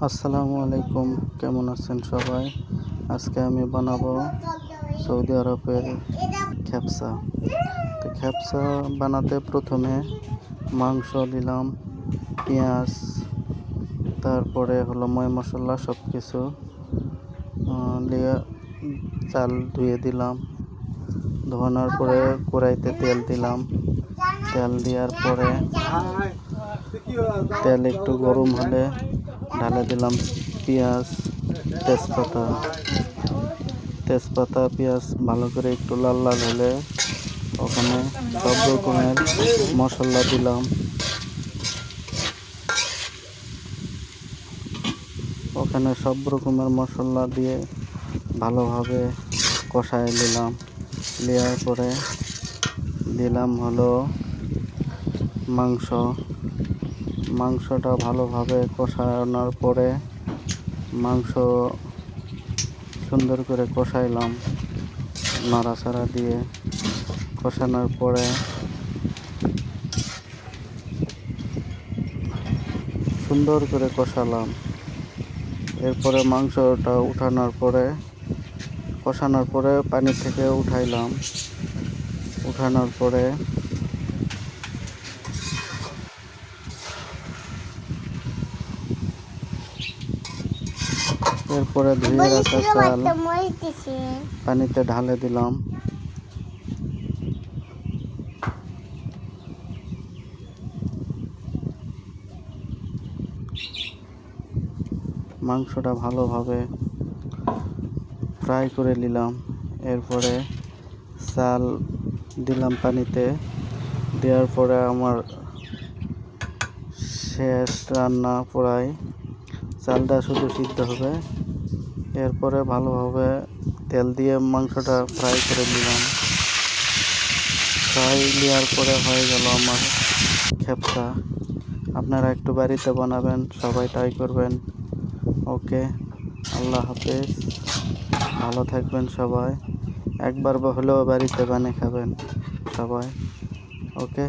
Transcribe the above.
আসসালামু আলাইকুম, কেমন আছেন সবাই? আজকে আমি বানাবো সৌদি আরবের খ্যাপসা। তো খ্যাপসা বানাতে প্রথমে মাংস দিলাম, পেঁয়াজ, তারপরে হলো ময় মশলা সব কিছু দিয়ে চাল ধুয়ে দিলাম। ধোয়ানোর পরে কড়াইতে তেল দিলাম। তেল দেওয়ার পরে তেল একটু গরম হলে ঢালে দিলাম পেঁয়াজ, তেজপাতা, পেঁয়াজ ভালো করে একটু লাল লাল হলে ওখানে সব রকমের মশলা দিলাম। ওখানে সব রকমের মশলা দিয়ে ভালোভাবে কষায় নিলাম। নেওয়ার পরে দিলাম হলো মাংসটা ভালোভাবে কষানোর পরে মাংস সুন্দর করে কষাইলাম, নাড়াচাড়া দিয়ে কষানোর পরে সুন্দর করে কষালাম। এরপরে মাংসটা কষানোর পরে পানি থেকে উঠাইলাম। উঠানোর পরে এরপরে ধুয়ে রাখা চাল পানিতে ঢালে দিলাম। মাংসটা ভালোভাবে ফ্রাই করে নিলাম। এরপরে চাল দিলাম পানিতে। দেওয়ার পরে আমার শেষ রান্না প্রায়, চালটা শুধু সিদ্ধ হবে। এরপরে ভালোভাবে তেল দিয়ে মাংসটা ফ্রাই করে নিলাম। ফ্রাই নেওয়ার পরে হয়ে গেল আমার খ্যাপসা। আপনারা একটু বাড়িতে বানাবেন, সবাই ট্রাই করবেন। ওকে, আল্লাহ হাফেজ, ভালো থাকবেন সবাই। একবার হলেও বাড়িতে বানিয়ে খাবেন সবাই। ওকে।